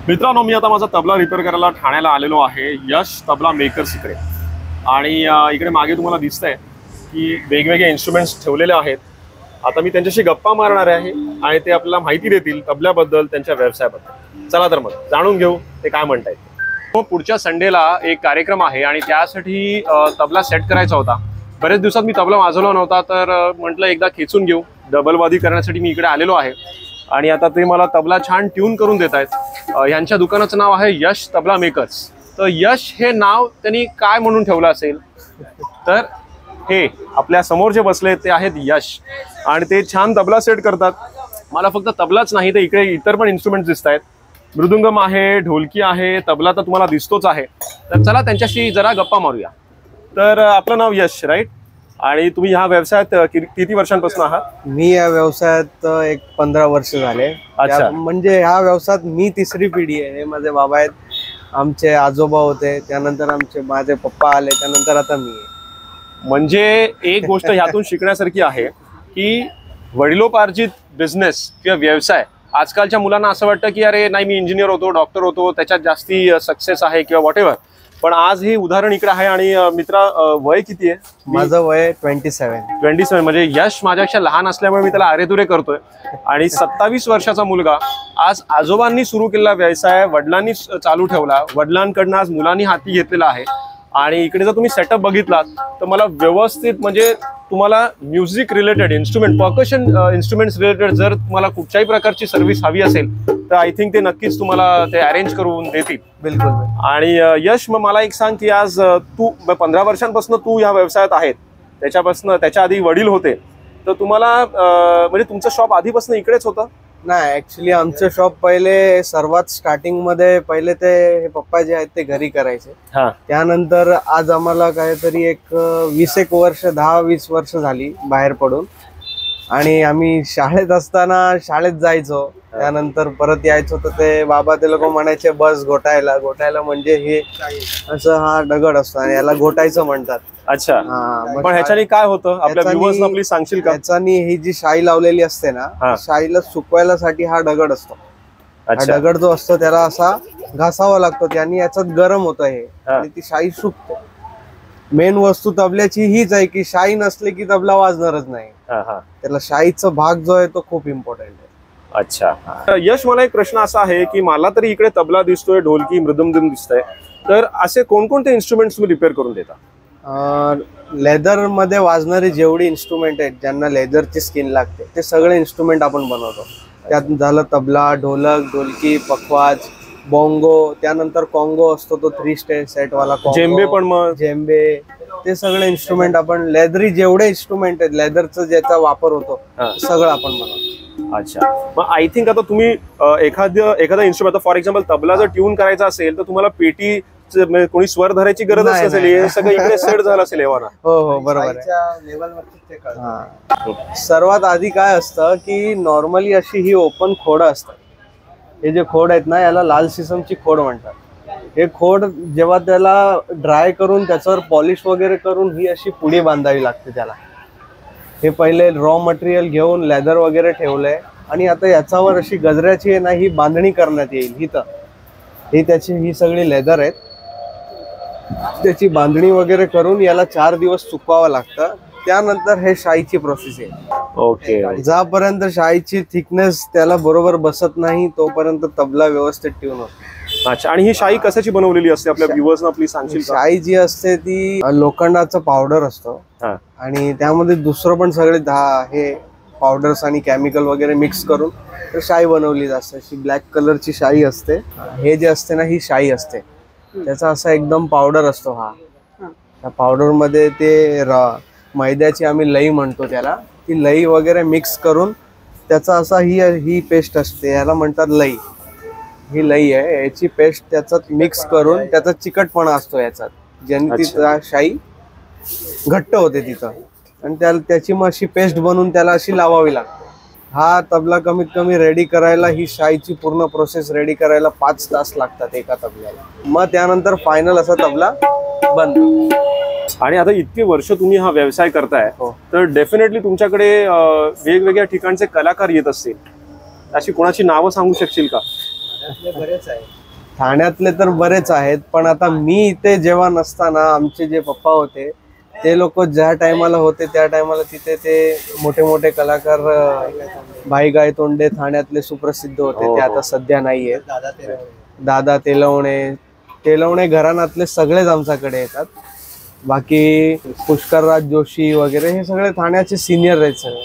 मित्रांनो, मी आता माझा तबला रिपेअर करायला ठाण्याला आलेलो आहे, यश तबला मेकर्स इकडे. आणि इकडे मागे तुम्हाला दिसतंय की वेगवेगळे इन्स्ट्रुमेंट्स ठेवलेले आहेत. आता मी त्यांच्याशी गप्पा मारणार आहे आणि ते आपल्याला माहिती देतील तबल्याबद्दल, त्यांच्या व्यवसायाबद्दल. चला तर मग जाणून घेऊ ते काय म्हणतायत. पुढच्या संडेला एक कार्यक्रम आहे आणि त्यासाठी तबला सेट करायचा होता. बरेच दिवसात मी तबला वाजवला नव्हता, तर म्हटलं एकदा खेचून घेऊ. डबलवादी करण्यासाठी मी इकडे आलेलो आहे आणि आता ते मला तबला छान ट्यून करून देत आहेत. यांच्या दुकानाचं नाव आहे यश तबला मेकर्स. तर यश हे नाव त्यांनी काय म्हणून ठेवलं असेल, तर हे आपल्या समोर जे बसले ते आहेत यश आणि ते छान तबला सेट करतात. मला फक्त तबलाच नाही तर इकडे इतर पण इन्स्ट्रुमेंट्स दिसत आहेत. मृदुंगम आहे, ढोलकी आहे, तबला तर तुम्हाला दिसतोच आहे. तर चला त्यांच्याशी जरा गप्पा मारूया. तर आपलं नाव यश, राईट? आणि तुम्ही ह्या व्यवसायात किती वर्षांपासून आहात? मी या व्यवसायात एक 15 वर्ष झाले. अच्छा. म्हणजे ह्या व्यवसायात मी तिसरी पिढी आहे. हे माझे बाबा आहेत, आमचे आजोबा होते, त्यानंतर माझे पप्पा आले, त्यानंतर आता मी आहे. म्हणजे एक गोष्ट ह्यातून शिकण्यासारखी आहे की वडिलोपार्जित बिझनेस किंवा व्यवसाय, आजकालच्या मुलांना असं वाटतं की अरे नाही, मी इंजिनियर होतो, डॉक्टर होतो, त्याच्यात जास्ती सक्सेस आहे किंवा व्हॉट एव्हर. पण आज हे उदाहरण इकडे आहे. आणि मित्रा, वय किती आहे? माझं वय 27. म्हणजे यश माझ्यापेक्षा लहान असल्यामुळे मी त्याला अरेतुरे करतोय. आणि 27 वर्षाचा मुलगा आज आजोबांनी सुरू केलेला व्यवसाय वडिलांनी चालू ठेवला, वडिलांकडनं आज मुलांनी हाती घेतलेला आहे. आणि इकडे जर तुम्ही सेटअप बघितलात तर मला व्यवस्थित, म्हणजे तुम्हाला music related instrument, percussion instruments related जर तुम्हाला कुठच्याही प्रकारची सर्व्हिस हवी असेल तर आय थिंक ते नक्कीच तुम्हाला ते अरेंज करून देतील. बिलकुल. आणि यश, मग मला एक सांग की आज तू 15 वर्षांपासून तू या व्यवसायात आहेत, त्याच्या आधी वडील होते, तर तुम्हाला म्हणजे तुमचं शॉप आधीपासून इकडेच होतं? नाही, ऍक्च्युली आमचं शॉप पहिले सर्वात स्टार्टिंग मध्ये पहिले ते पप्पा जे आहेत ते घरी करायचे. त्यानंतर आज आम्हाला काहीतरी एक 20 वर्ष 10-20 वर्ष झाली बाहेर पडून. आणि आम्ही शाळेत असताना शाळेत जायचो, त्यानंतर परत यायचो तर ते बाबा ते लोक म्हणायचे बस घोटायला म्हणजे हे असं हा दगड असतो आणि याला घोटायचं म्हणतात. अच्छा. पण ह्याच्याने काय होतं आपल्या व्ह्यूअर्सना प्लीज सांगशील का? ह्याच्यानी ही जी शाई लावलेली असते ना, शाईला सुकवायला साठी हा दगड असतो. हा दगड जो असतो त्याला असा घासावा लागतो, त्याने याच्यात गरम होतं हे आणि ती शाई सुकते. मेन वस्तू तबल्याची हीच आहे की शाई नसले की तबला वाजणारच नाही. त्याला शाईचा भाग जो आहे तो खूप इम्पॉर्टंट आहे. अच्छा. यश, मला एक प्रश्न असा आहे की मला तरी इकडे तबला दिसतोय, ढोलकी, मृदुंगम दिसतंय, तर असे कोणकोणते इन्स्ट्रुमेंट्स तुम्ही रिपेअर करून देता? लेदर मध्ये वाजणारे जेवढे इन्स्ट्रुमेंट आहेत, ज्यांना लेदरची स्किन लागते, ते सगळे इन्स्ट्रुमेंट आपण बनवतो. त्यात झालं तबला, ढोलक, ढोलकी, पखवाज, बोंगो, त्यानंतर कॉंगो असतो तो 3 स्टेज सेट वाला, जेम्बे पण, मग जेम्बे, ते सगळे इन्स्ट्रुमेंट आपण लेदरी जेवढे इन्स्ट्रुमेंट आहेत, लेदरचा ज्याचा वापर होतो सगळं आपण बनवतो. अच्छा. मग आय थिंक आता तुम्ही एखादा इन्स्ट्रुमेंट, फॉर एक्झाम्पल तबला जर ट्यून करायचा असेल तर तुम्हाला पेटी कोणी स्वर धरायची गरज नसेल, हे सगळं इकडे सेट झालं असेल एव्हा ना? हो, बरोबर आहे. सर्वात आधी काय असतं की नॉर्मली अशी ही ओपन खोड असतात. हे जे खोड आहेत ना, याला लाल सिसमची खोड म्हणतात. हे खोड जेव्हा त्याला ड्राय करून त्याच्यावर पॉलिश वगैरे करून ही अशी पुडी बांधावी लागते त्याला. हे पहिले रॉ मटेरियल घेऊन लेदर वगैरे ठेवलंय आणि आता याच्यावर अशी गजऱ्याची ना ही बांधणी करण्यात येईल. ही त्याची ही सगळी लेदर आहेत, त्याची बांधणी वगैरे करून याला 4 दिवस सुकवावं लागतं. त्यानंतर हे शाईची प्रोसेस आहे. ओके. जोपर्यंत शाईची थिकनेस त्याला बरोबर बसत नाही तोपर्यंत तबला व्यवस्थित ट्यून होतो. अच्छा. आणि ही शाई कशाची बनवलेली असते आपल्या व्ह्यूअर्सना प्लीज सांगशील? शाई जी असते ती लोखंडाचं पावडर असतो आणि त्यामध्ये दुसरं पण सगळे हे पावडर्स आणि केमिकल वगैरे मिक्स करून शाई बनवली जाते. अशी ब्लॅक कलरची शाई असते. हे जे असते ना, ही शाई असते, त्याचा असा एकदम पावडर असतो. त्या पावडर मध्ये ते मैद्याची आम्ही लई म्हणतो त्याला, ती लई वगैरे मिक्स करून त्याचा असा ही पेस्ट असते, याला म्हणतात लई. ही लई आहे, याची पेस्ट त्याच्यात मिक्स करून त्याचा चिकटपणा असतो याच्यात, ज्याने ती शाई घट्ट होते तिथं. आणि त्याची मग अशी पेस्ट बनवून त्याला अशी लावावी लागते. हा तबला कमीत कमी रेडी करायला, ही शाईची पूर्ण प्रोसेस रेडी करायला 5 तास लागतात एका तबल्याला. मग त्यानंतर फायनल असा तबला बनतो. आणि आता इतके वर्ष तुम्ही हा व्यवसाय करताय, तर डेफिनेटली तुमच्याकडे वेगवेगळ्या ठिकाणचे कलाकार येत असतील. अशी कोणाची नावं सांगू शकशील का? ठाण्यातले तर बरेच आहेत, पण आता मी इथे जेव्हा नसताना आमचे जे पप्पा होते ते लोक ज्या टायमाला होते त्या टायमाला तिथे ते मोठे मोठे कलाकार भाई गायतोंडे ठाण्यातले सुप्रसिद्ध होते, ते आता सध्या नाहीये. दादा तेलवणे घराण्यातले सगळेच आमच्याकडे येतात. बाकी पुष्करराज जोशी वगैरे हे सगळे ठाण्याचे सिनियर आहेत सगळे.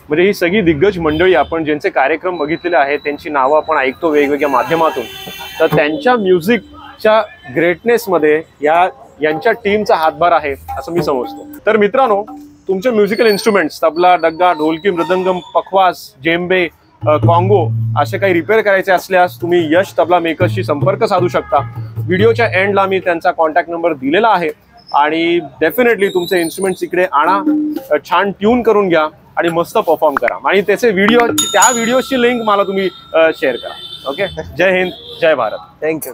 म्हणजे ही सगळी दिग्गज मंडळी आपण ज्यांचे कार्यक्रम बघितलेले आहेत, त्यांची नावं आपण ऐकतो वेगवेगळ्या माध्यमातून, तर त्यांच्या म्युझिकच्या ग्रेटनेसमध्ये यांच्या टीमचा हातभार आहे असं मी समजतो. तर मित्रांनो, तुमचे म्युझिकल इन्स्ट्रुमेंट्स तबला, डग्गा, ढोलकी, मृदंगम, पखवाज, जेम्बे, कॉंगो असे काही रिपेअर करायचे असल्यास तुम्ही यश तबला मेकर्सशी संपर्क साधू शकता. व्हिडिओच्या एंडला मी त्यांचा कॉन्टॅक्ट नंबर दिलेला आहे आणि डेफिनेटली तुमचे इन्स्ट्रुमेंट्स इकडे आणा, छान ट्यून करून घ्या आणि मस्त परफॉर्म करा. आणि त्याचे त्या व्हिडिओची लिंक मला तुम्ही शेअर करा. ओके, जय हिंद, जय भारत. थँक्यू.